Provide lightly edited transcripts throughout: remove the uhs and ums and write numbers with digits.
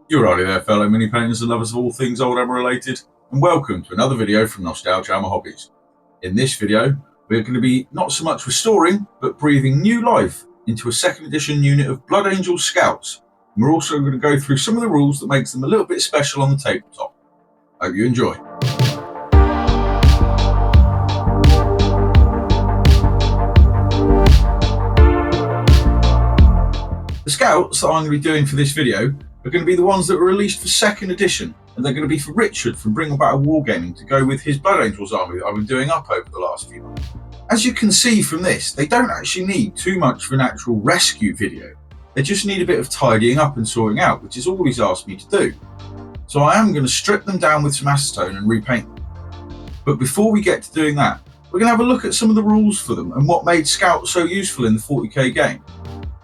You're righty there, fellow mini painters and lovers of all things old hammer related, and welcome to another video from Nostalgiahammer Hobbies. In this video, we're going to be not so much restoring, but breathing new life into a second edition unit of Blood Angel Scouts. And we're also going to go through some of the rules that makes them a little bit special on the tabletop. Hope you enjoy. The Scouts that I'm going to be doing for this video are going to be the ones that were released for second edition, and they're going to be for Richard from Bring About Wargaming to go with his Blood Angels army that I've been doing up over the last few months. As you can see from this, they don't actually need too much for an actual rescue video. They just need a bit of tidying up and sorting out, which is all he's asked me to do. So I am going to strip them down with some acetone and repaint them. But before we get to doing that, we're going to have a look at some of the rules for them and what made Scouts so useful in the 40k game.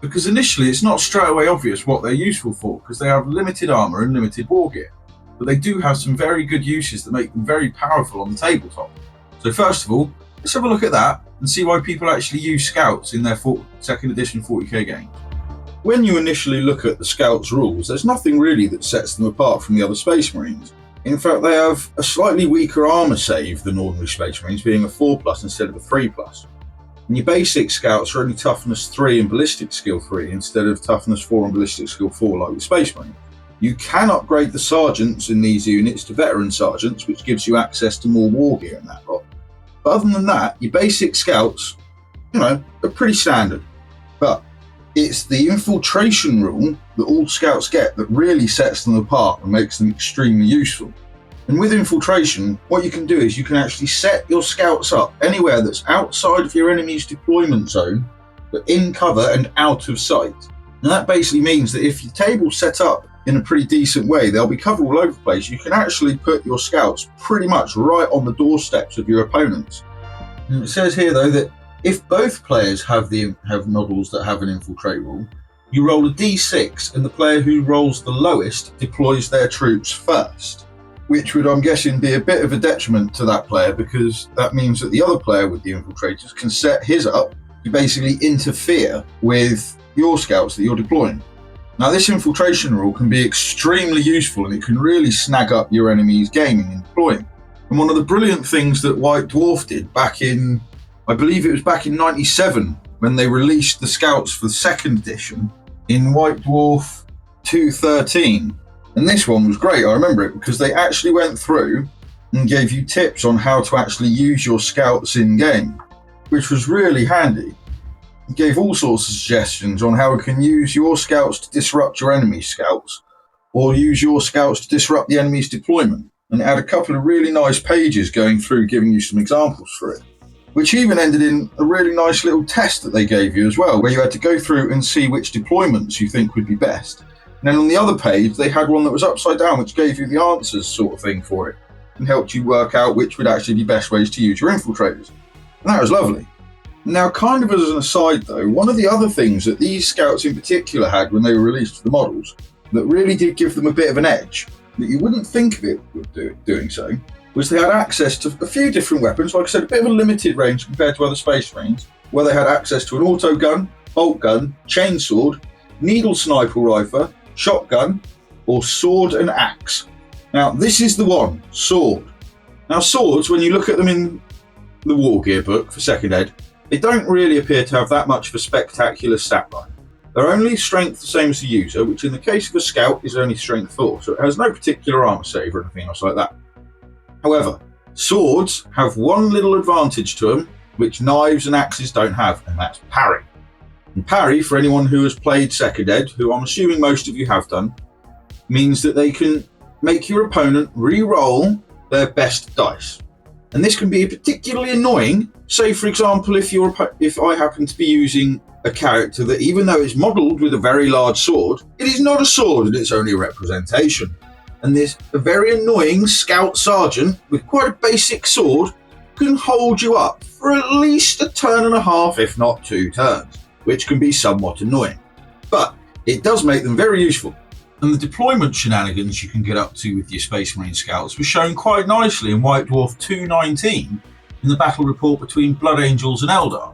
Because initially it's not straight away obvious what they're useful for, because they have limited armour and limited war gear. But they do have some very good uses that make them very powerful on the tabletop. So first of all, let's have a look at that and see why people actually use Scouts in their second edition 40k games. When you initially look at the Scouts rules, there's nothing really that sets them apart from the other Space Marines. In fact, they have a slightly weaker armour save than ordinary Space Marines, being a 4+ instead of a 3+. And your basic Scouts are only toughness 3 and ballistic skill 3 instead of toughness 4 and ballistic skill 4 like with Space Marine. You can upgrade the sergeants in these units to veteran sergeants, which gives you access to more war gear in that lot. But other than that, your basic Scouts, are pretty standard. But it's the infiltration rule that all Scouts get that really sets them apart and makes them extremely useful. And with infiltration, what you can do is you can actually set your Scouts up anywhere that's outside of your enemy's deployment zone, but in cover and out of sight. And that basically means that if your table's set up in a pretty decent way, they'll be covered all over the place. You can actually put your Scouts pretty much right on the doorsteps of your opponents. And it says here though that if both players have models that have an infiltrate rule, you roll a d6 and the player who rolls the lowest deploys their troops first. Which would, I'm guessing, be a bit of a detriment to that player, because that means that the other player with the infiltrators can set his up to basically interfere with your Scouts that you're deploying. Now, this infiltration rule can be extremely useful, and it can really snag up your enemy's gaming and deploying. And one of the brilliant things that White Dwarf did back in, I believe it was back in 97, when they released the Scouts for the second edition in White Dwarf 213. And this one was great, I remember it, because they actually went through and gave you tips on how to actually use your Scouts in-game, which was really handy. It gave all sorts of suggestions on how you can use your Scouts to disrupt your enemy's Scouts, or use your Scouts to disrupt the enemy's deployment. And it had a couple of really nice pages going through giving you some examples for it, which even ended in a really nice little test that they gave you as well, where you had to go through and see which deployments you think would be best. And then on the other page, they had one that was upside down, which gave you the answers sort of thing for it, and helped you work out which would actually be best ways to use your infiltrators. And that was lovely. Now, kind of as an aside though, one of the other things that these Scouts in particular had when they were released for the models, that really did give them a bit of an edge, that you wouldn't think of it with doing so, was they had access to a few different weapons, like I said, a bit of a limited range compared to other Space Marines, where they had access to an auto gun, bolt gun, chainsword, needle sniper rifle, shotgun, or sword and axe. Now, this is the one, sword. Now, swords, when you look at them in the War Gear book for second ed, they don't really appear to have that much of a spectacular stat line. They're only strength the same as the user, which in the case of a Scout is only strength 4, so it has no particular armor save or anything else like that. However, swords have one little advantage to them, which knives and axes don't have, and that's parry. And parry, for anyone who has played second ed, who I'm assuming most of you have done, means that they can make your opponent re-roll their best dice. And this can be particularly annoying, say for example if I happen to be using a character that, even though it's modelled with a very large sword, it is not a sword and it's only a representation. And this a very annoying Scout Sergeant with quite a basic sword can hold you up for at least a turn and a half, if not 2 turns. Which can be somewhat annoying, but it does make them very useful. And the deployment shenanigans you can get up to with your Space Marine Scouts was shown quite nicely in White Dwarf 219 in the battle report between Blood Angels and Eldar,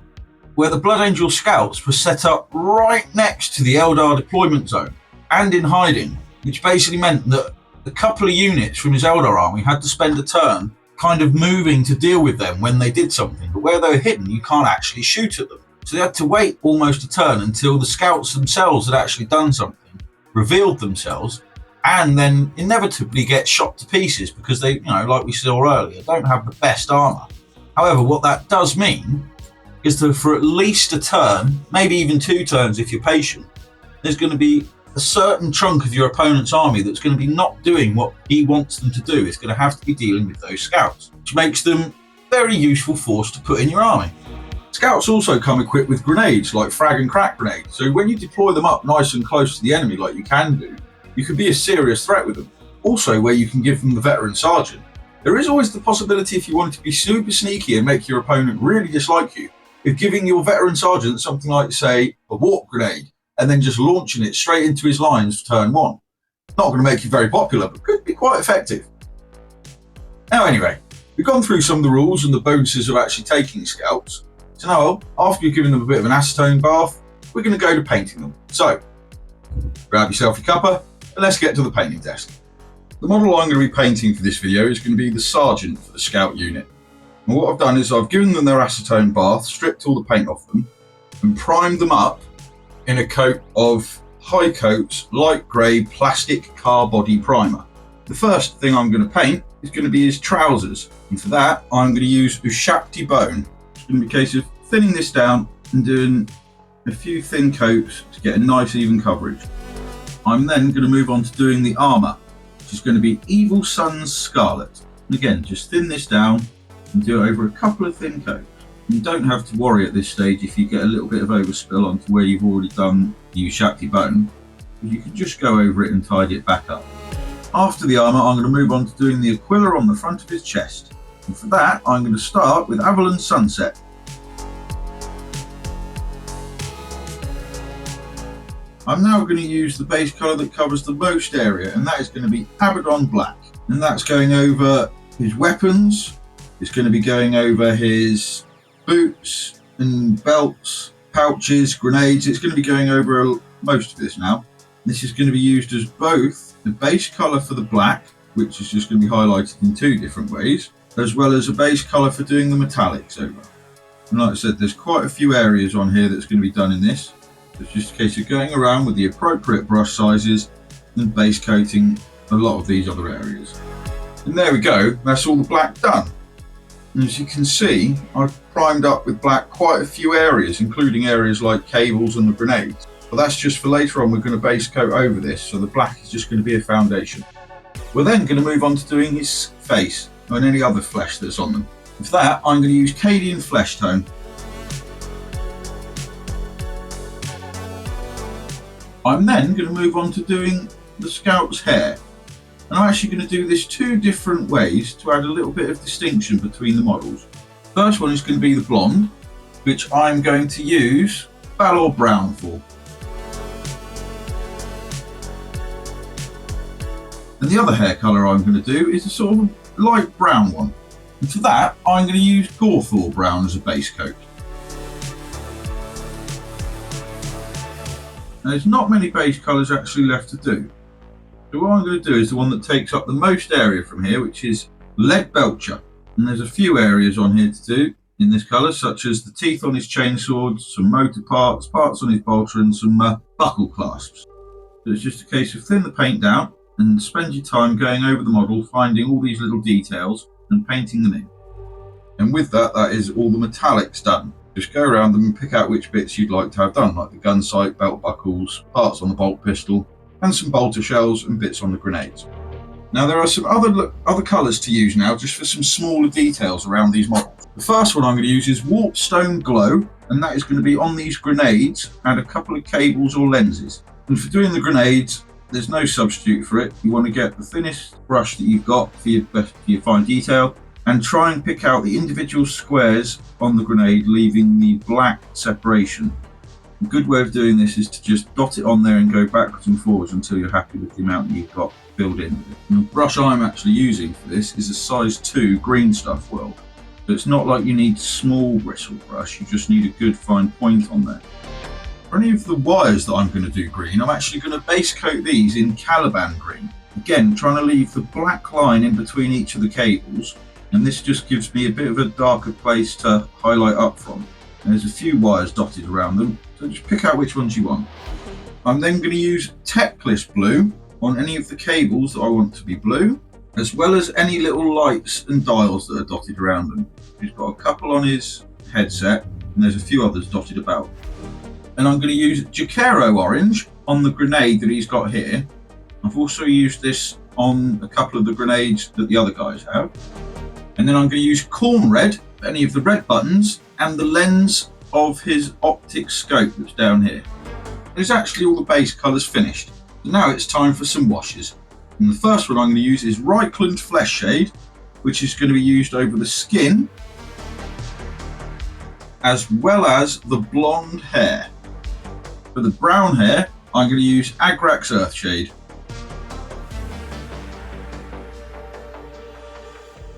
where the Blood Angel Scouts were set up right next to the Eldar deployment zone and in hiding, which basically meant that a couple of units from his Eldar army had to spend a turn kind of moving to deal with them when they did something. But where they were hidden, you can't actually shoot at them. So they had to wait almost a turn until the scouts themselves had actually done something, revealed themselves, and then inevitably get shot to pieces because they, like we saw earlier, don't have the best armour. However, what that does mean is that for at least a turn, maybe even 2 turns if you're patient, there's going to be a certain chunk of your opponent's army that's going to be not doing what he wants them to do. It's going to have to be dealing with those scouts, which makes them very useful force to put in your army. Scouts also come equipped with grenades, like frag and crack grenades. So when you deploy them up nice and close to the enemy, like you can do, you can be a serious threat with them. Also, where you can give them the veteran sergeant. There is always the possibility, if you wanted to be super sneaky and make your opponent really dislike you, of giving your veteran sergeant something like, say, a warp grenade, and then just launching it straight into his lines for turn 1. Not going to make you very popular, but could be quite effective. Now anyway, we've gone through some of the rules and the bonuses of actually taking scouts. So now, after you've given them a bit of an acetone bath, we're going to go to painting them. So, grab yourself your cuppa, and let's get to the painting desk. The model I'm going to be painting for this video is going to be the sergeant for the scout unit. And what I've done is I've given them their acetone bath, stripped all the paint off them, and primed them up in a coat of High Coat's light grey plastic car body primer. The first thing I'm going to paint is going to be his trousers, and for that I'm going to use Ushapti bone. It's going to be a case of thinning this down and doing a few thin coats to get a nice even coverage. I'm then going to move on to doing the armour, which is going to be Evil Sun's Scarlet. And again, just thin this down and do it over a couple of thin coats. You don't have to worry at this stage if you get a little bit of overspill onto where you've already done the Ushapti bone. You can just go over it and tidy it back up. After the armour, I'm going to move on to doing the Aquila on the front of his chest. And for that, I'm going to start with Avalon Sunset. I'm now going to use the base colour that covers the most area, and that is going to be Abaddon Black. And that's going over his weapons, it's going to be going over his boots and belts, pouches, grenades. It's going to be going over most of this now. This is going to be used as both the base colour for the black, which is just going to be highlighted in 2 different ways, as well as a base colour for doing the metallics over. And like I said, there's quite a few areas on here that's going to be done in this. It's just a case of going around with the appropriate brush sizes and base coating a lot of these other areas. And there we go, that's all the black done. And as you can see, I've primed up with black quite a few areas, including areas like cables and the grenades. But that's just for later on. We're going to base coat over this, so the black is just going to be a foundation. We're then going to move on to doing his face and any other flesh that's on them. And for that, I'm going to use Cadian Flesh Tone. I'm then going to move on to doing the scout's hair. And I'm actually going to do this 2 different ways to add a little bit of distinction between the models. First one is going to be the blonde, which I'm going to use Valor Brown for. And the other hair colour I'm going to do is a sort of light brown one. And for that, I'm going to use Gorthor Brown as a base coat. Now, there's not many base colours actually left to do. So what I'm going to do is the one that takes up the most area from here, which is Lead Belcher. And there's a few areas on here to do in this colour, such as the teeth on his chainsword, some motor parts, parts on his bolter, and some buckle clasps. So it's just a case of thin the paint down and spend your time going over the model, finding all these little details and painting them in. And with that, that is all the metallics done. Just go around them and pick out which bits you'd like to have done, like the gun sight, belt buckles, parts on the bolt pistol, and some bolter shells and bits on the grenades. Now there are some other colours to use now, just for some smaller details around these models. The first one I'm going to use is Warp Stone Glow, and that is going to be on these grenades and a couple of cables or lenses. And for doing the grenades, there's no substitute for it. You want to get the thinnest brush that you've got for your fine detail, and try and pick out the individual squares on the grenade, leaving the black separation. A good way of doing this is to just dot it on there and go backwards and forwards until you're happy with the amount that you've got filled in. And the brush I'm actually using for this is a size 2 Green Stuff World. So it's not like you need small bristle brush, you just need a good fine point on there. For any of the wires that I'm going to do green, I'm actually going to base coat these in Caliban green. Again, trying to leave the black line in between each of the cables, and this just gives me a bit of a darker place to highlight up from. And there's a few wires dotted around them, so just pick out which ones you want. I'm then going to use Decals blue on any of the cables that I want to be blue, as well as any little lights and dials that are dotted around them. He's got a couple on his headset, and there's a few others dotted about. And I'm going to use Decals orange on the grenade that he's got here. I've also used this on a couple of the grenades that the other guys have. And then I'm going to use corn red, any of the red buttons, and the lens of his optic scope that's down here. There's actually all the base colours finished. So now it's time for some washes. And the first one I'm going to use is Repainting Flesh Shade, which is going to be used over the skin, as well as the blonde hair. For the brown hair, I'm going to use Agrax Earthshade.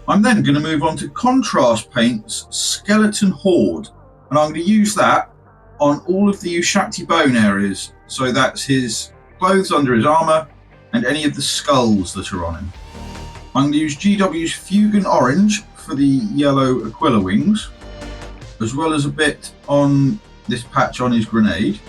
I'm then going to move on to Contrast Paint's Skeleton Horde, and I'm going to use that on all of the Ushakti bone areas. So that's his clothes under his armour and any of the skulls that are on him. I'm going to use GW's Fugan Orange for the yellow Aquila wings, as well as a bit on this patch on his grenade.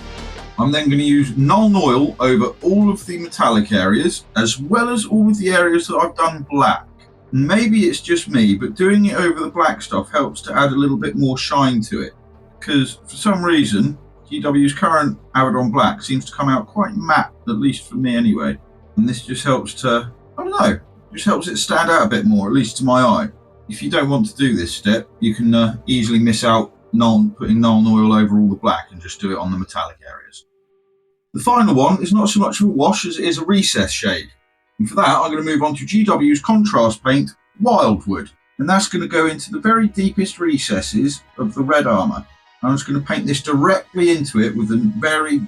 I'm then going to use Nuln Oil over all of the metallic areas, as well as all of the areas that I've done black. Maybe it's just me, but doing it over the black stuff helps to add a little bit more shine to it, because for some reason GW's current Abaddon Black seems to come out quite matte, at least for me anyway, and this just helps to, I don't know, just helps it stand out a bit more, at least to my eye. If you don't want to do this step, you can easily miss out putting Nuln Oil over all the black and just do it on the metallic areas. The final one is not so much of a wash as it is a recess shade. And for that, I'm going to move on to GW's Contrast Paint Wildwood. And that's going to go into the very deepest recesses of the red armour. I'm just going to paint this directly into it with a very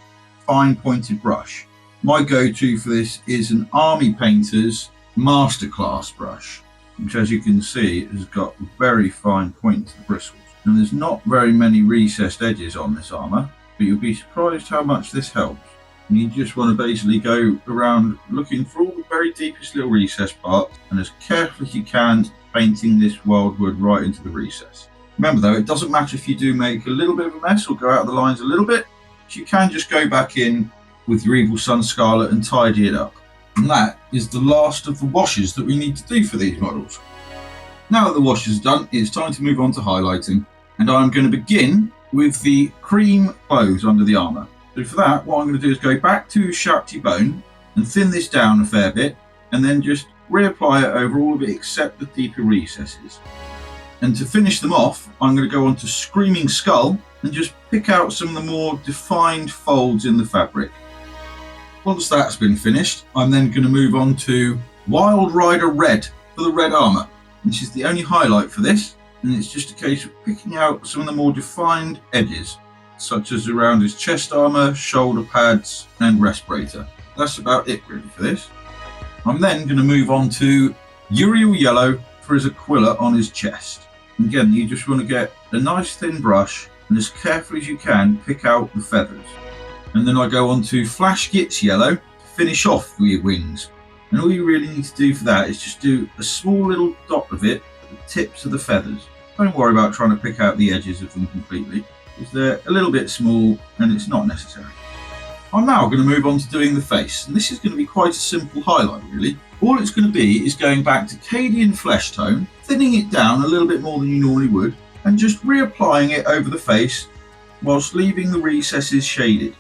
fine pointed brush. My go-to for this is an Army Painter's Masterclass brush, which, as you can see, has got very fine pointed bristles. And there's not very many recessed edges on this armour, but you'll be surprised how much this helps. And you just want to basically go around looking for all the very deepest little recess parts, and as carefully as you can, painting this wildwood right into the recess. Remember though, it doesn't matter if you do make a little bit of a mess or go out of the lines a little bit, you can just go back in with your Evil Sun Scarlet and tidy it up. And that is the last of the washes that we need to do for these models. Now that the wash is done, it's time to move on to highlighting, and I'm going to begin with the cream clothes under the armour. So for that, what I'm going to do is go back to Ushakti bone and thin this down a fair bit, and then just reapply it over all of it except the deeper recesses. And to finish them off, I'm going to go on to Screaming Skull and just pick out some of the more defined folds in the fabric. Once that's been finished, I'm then going to move on to Wild Rider Red for the red armour, which is the only highlight for this, and it's just a case of picking out some of the more defined edges, such as around his chest armour, shoulder pads and respirator. That's about it really for this. I'm then going to move on to Uriel Yellow for his Aquila on his chest. And again, you just want to get a nice thin brush and as carefully as you can pick out the feathers. And then I go on to Flash Gitz Yellow to finish off the wings. And all you really need to do for that is just do a small little dot of it at the tips of the feathers. Don't worry about trying to pick out the edges of them completely, because they're a little bit small and it's not necessary. I'm now going to move on to doing the face, and this is going to be quite a simple highlight really. All it's going to be is going back to Cadian Flesh Tone, thinning it down a little bit more than you normally would, and just reapplying it over the face whilst leaving the recesses shaded.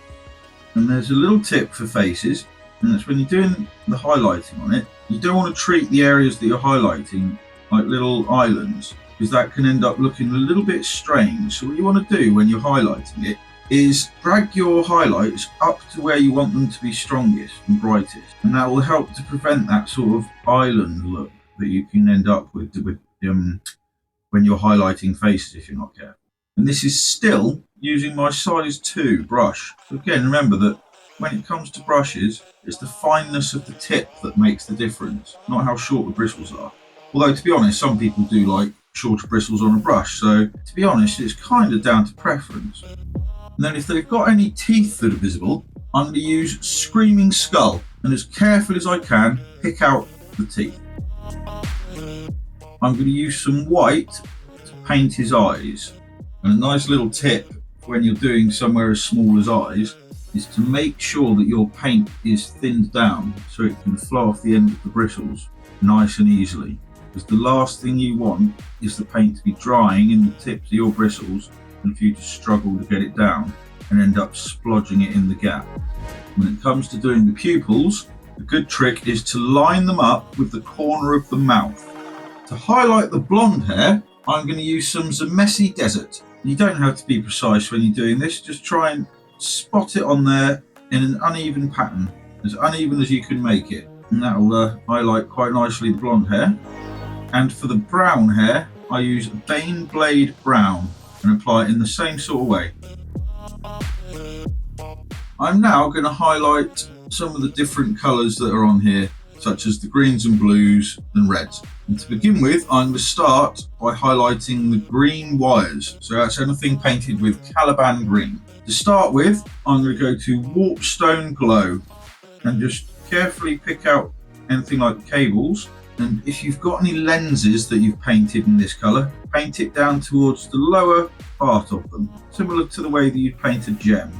And there's a little tip for faces, and that's when you're doing the highlighting on it, you don't want to treat the areas that you're highlighting like little islands, because that can end up looking a little bit strange. So what you want to do when you're highlighting it is drag your highlights up to where you want them to be strongest and brightest, and that will help to prevent that sort of island look that you can end up with when you're highlighting faces if you're not careful. And this is still using my size 2 brush. So again, remember that when it comes to brushes, it's the fineness of the tip that makes the difference, not how short the bristles are. Although, to be honest, some people do like shorter bristles on a brush, so to be honest, it's kind of down to preference. And then if they've got any teeth that are visible, I'm going to use Screaming Skull, and as carefully as I can, pick out the teeth. I'm going to use some white to paint his eyes. And a nice little tip when you're doing somewhere as small as eyes is to make sure that your paint is thinned down so it can flow off the end of the bristles nice and easily. Because the last thing you want is the paint to be drying in the tips of your bristles and for you to struggle to get it down and end up splodging it in the gap. When it comes to doing the pupils, the good trick is to line them up with the corner of the mouth. To highlight the blonde hair, I'm going to use some Zamesi Desert. You don't have to be precise when you're doing this, just try and spot it on there in an uneven pattern, as uneven as you can make it, and that will highlight quite nicely the blonde hair. And for the brown hair, I use Bane Blade Brown and apply it in the same sort of way. I'm now going to highlight some of the different colours that are on here, such as the greens and blues and reds. And to begin with, I'm going to start by highlighting the green wires. So that's anything painted with Caliban green. To start with, I'm going to go to Warpstone Glow and just carefully pick out anything like cables. And if you've got any lenses that you've painted in this colour, paint it down towards the lower part of them, similar to the way that you'd paint a gem.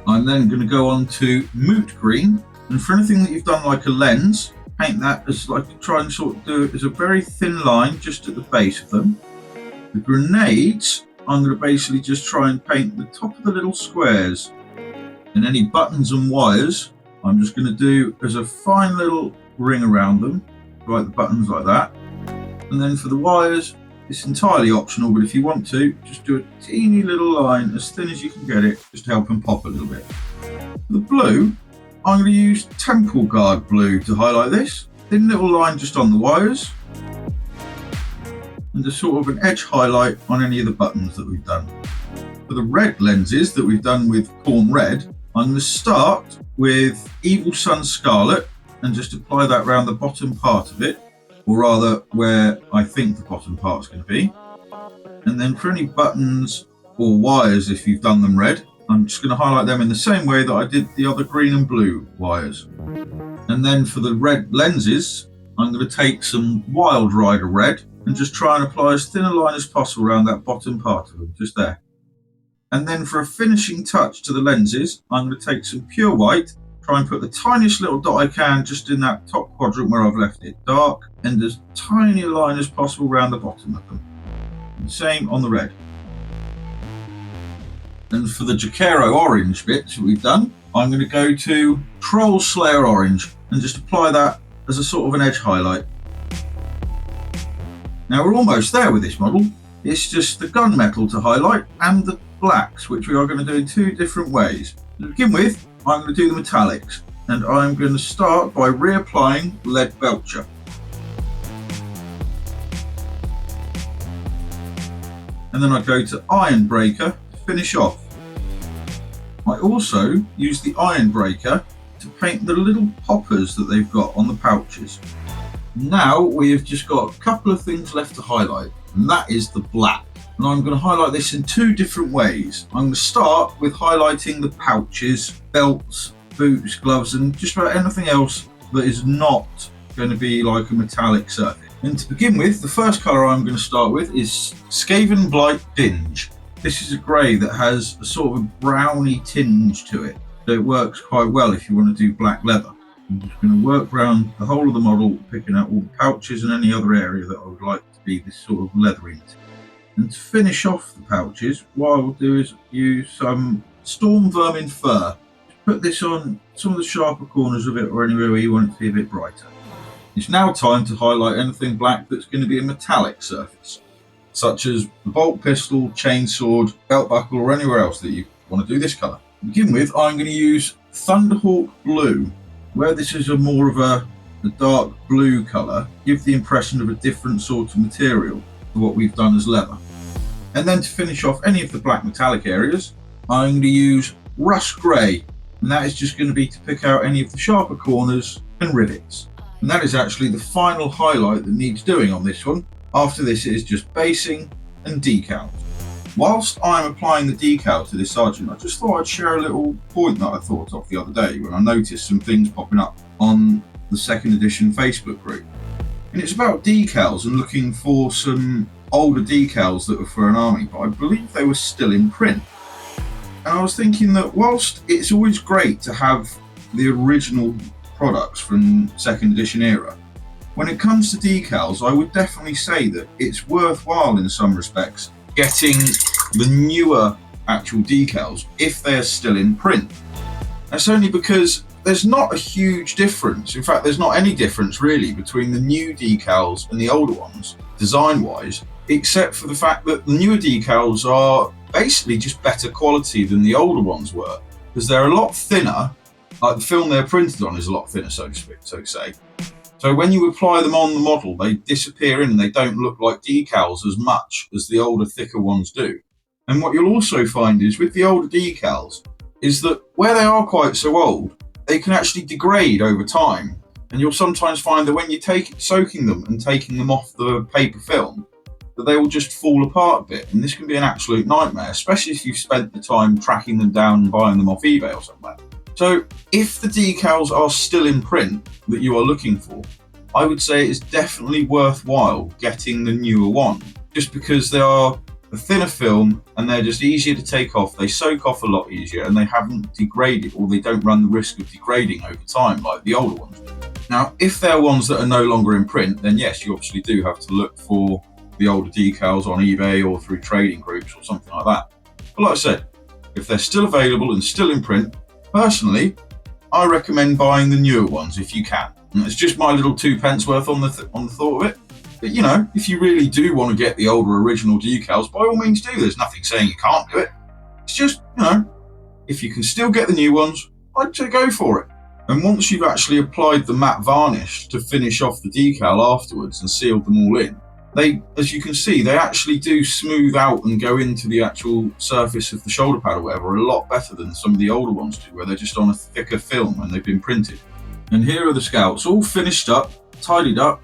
I'm then going to go on to Moot Green, and for anything that you've done like a lens, paint that as try and sort of do it as a very thin line just at the base of them. The grenades, I'm going to basically just try and paint the top of the little squares, and any buttons and wires, I'm just going to do as a fine little ring around them, like the buttons like that. And then for the wires, it's entirely optional, but if you want to, just do a teeny little line as thin as you can get it, just to help them pop a little bit. For the blue, I'm going to use Temple Guard blue to highlight this. Thin little line just on the wires. And a sort of an edge highlight on any of the buttons that we've done. For the red lenses that we've done with Corn Red, I'm going to start with Evil Sun Scarlet and just apply that around the bottom part of it, or rather where I think the bottom part's going to be. And then for any buttons or wires, if you've done them red, I'm just going to highlight them in the same way that I did the other green and blue wires. And then for the red lenses, I'm going to take some Wild Rider red and just try and apply as thin a line as possible around that bottom part of them, just there. And then for a finishing touch to the lenses, I'm going to take some pure white, try and put the tiniest little dot I can just in that top quadrant where I've left it dark, and as tiny a line as possible around the bottom of them. And same on the red. And for the Jacaro orange bits that we've done, I'm going to go to Troll Slayer orange and just apply that as a sort of an edge highlight. Now we're almost there with this model. It's just the gunmetal to highlight and the blacks, which we are going to do in two different ways. To begin with, I'm going to do the metallics, and I'm going to start by reapplying Lead Belcher. And then I go to Iron Breaker to finish off. I also use the Iron Breaker to paint the little poppers that they've got on the pouches. Now we have just got a couple of things left to highlight, and that is the black. And I'm going to highlight this in two different ways. I'm going to start with highlighting the pouches, belts, boots, gloves, and just about anything else that is not going to be like a metallic surface. And to begin with, the first colour I'm going to start with is Skaven Blight Dinge. This is a grey that has a sort of a browny tinge to it, so it works quite well if you want to do black leather. I'm just going to work around the whole of the model, picking out all the pouches and any other area that I would like to be this sort of leathery material. And to finish off the pouches, what I will do is use some Storm Vermin Fur. Put this on some of the sharper corners of it or anywhere where you want it to be a bit brighter. It's now time to highlight anything black that's going to be a metallic surface, such as the bolt pistol, chainsword, belt buckle, or anywhere else that you want to do this colour. To begin with, I'm going to use Thunderhawk Blue. Where this is more of a dark blue colour, give the impression of a different sort of material to what we've done as leather. And then to finish off any of the black metallic areas, I'm going to use Rust Grey, and that is just going to be to pick out any of the sharper corners and rivets. And that is actually the final highlight that needs doing on this one. After this, it is just basing and decals. Whilst I'm applying the decal to this sergeant, I just thought I'd share a little point that I thought of the other day when I noticed some things popping up on the second edition Facebook group. And it's about decals and looking for some older decals that were for an army, but I believe they were still in print. And I was thinking that whilst it's always great to have the original products from second edition era, when it comes to decals, I would definitely say that it's worthwhile in some respects getting the newer actual decals if they're still in print. That's only because there's not a huge difference. In fact, there's not any difference really between the new decals and the older ones, design-wise, except for the fact that the newer decals are basically just better quality than the older ones were, because they're a lot thinner. Like the film they're printed on is a lot thinner, so to say. So when you apply them on the model, they disappear in and they don't look like decals as much as the older, thicker ones do. And what you'll also find is with the older decals is that where they are quite so old, they can actually degrade over time. And you'll sometimes find that when you're soaking them and taking them off the paper film, that they will just fall apart a bit. And this can be an absolute nightmare, especially if you've spent the time tracking them down and buying them off eBay or somewhere. So if the decals are still in print that you are looking for, I would say it's definitely worthwhile getting the newer one, just because they are a thinner film and they're just easier to take off. They soak off a lot easier and they haven't degraded, or they don't run the risk of degrading over time like the older ones. Now, if they're ones that are no longer in print, then yes, you obviously do have to look for the older decals on eBay or through trading groups or something like that. But like I said, if they're still available and still in print, personally, I recommend buying the newer ones if you can. And it's just my little 2 pence worth on the thought of it. But you know, if you really do want to get the older original decals, by all means do. There's nothing saying you can't do it. It's just, you know, if you can still get the new ones, I'd say go for it. And once you've actually applied the matte varnish to finish off the decal afterwards and sealed them all in, they, as you can see, they actually do smooth out and go into the actual surface of the shoulder pad or whatever a lot better than some of the older ones do, where they're just on a thicker film when they've been printed. And here are the scouts, all finished up, tidied up,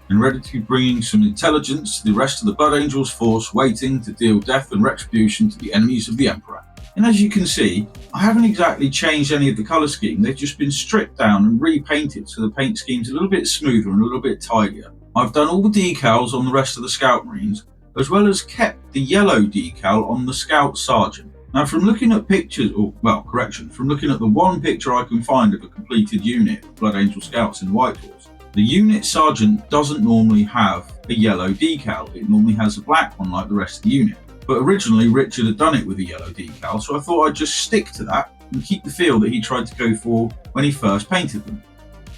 and ready to be bringing some intelligence to the rest of the Blood Angels force, waiting to deal death and retribution to the enemies of the Emperor. And as you can see, I haven't exactly changed any of the colour scheme. They've just been stripped down and repainted so the paint scheme's a little bit smoother and a little bit tidier. I've done all the decals on the rest of the Scout Marines, as well as kept the yellow decal on the Scout Sergeant. Now, from looking at pictures, from looking at the one picture I can find of a completed unit of Blood Angel Scouts in Whitehorse, the unit Sergeant doesn't normally have a yellow decal. It normally has a black one like the rest of the unit. But originally Richard had done it with a yellow decal, so I thought I'd just stick to that and keep the feel that he tried to go for when he first painted them.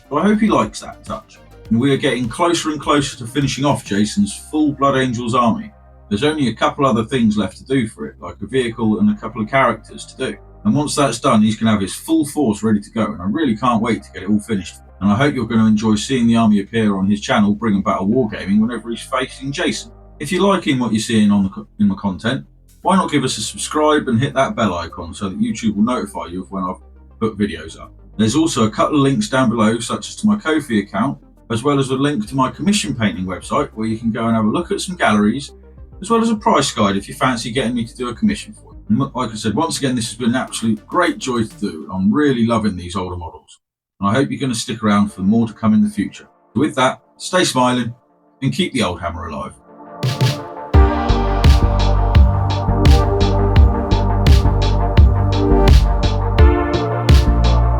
So I hope he likes that touch. And we are getting closer and closer to finishing off Jason's full Blood Angels army. There's only a couple other things left to do for it, like a vehicle and a couple of characters to do. And once that's done, he's going to have his full force ready to go, and I really can't wait to get it all finished. And I hope you're going to enjoy seeing the army appear on his channel, Bring and Battle Wargaming, whenever he's facing Jason. If you're liking what you're seeing in my content, why not give us a subscribe and hit that bell icon so that YouTube will notify you of when I've put videos up. There's also a couple of links down below, such as to my Ko-fi account, as well as a link to my commission painting website, where you can go and have a look at some galleries, as well as a price guide if you fancy getting me to do a commission for you. And like I said, once again, this has been an absolute great joy to do. I'm really loving these older models, and I hope you're going to stick around for more to come in the future. So with that, stay smiling and keep the old hammer alive.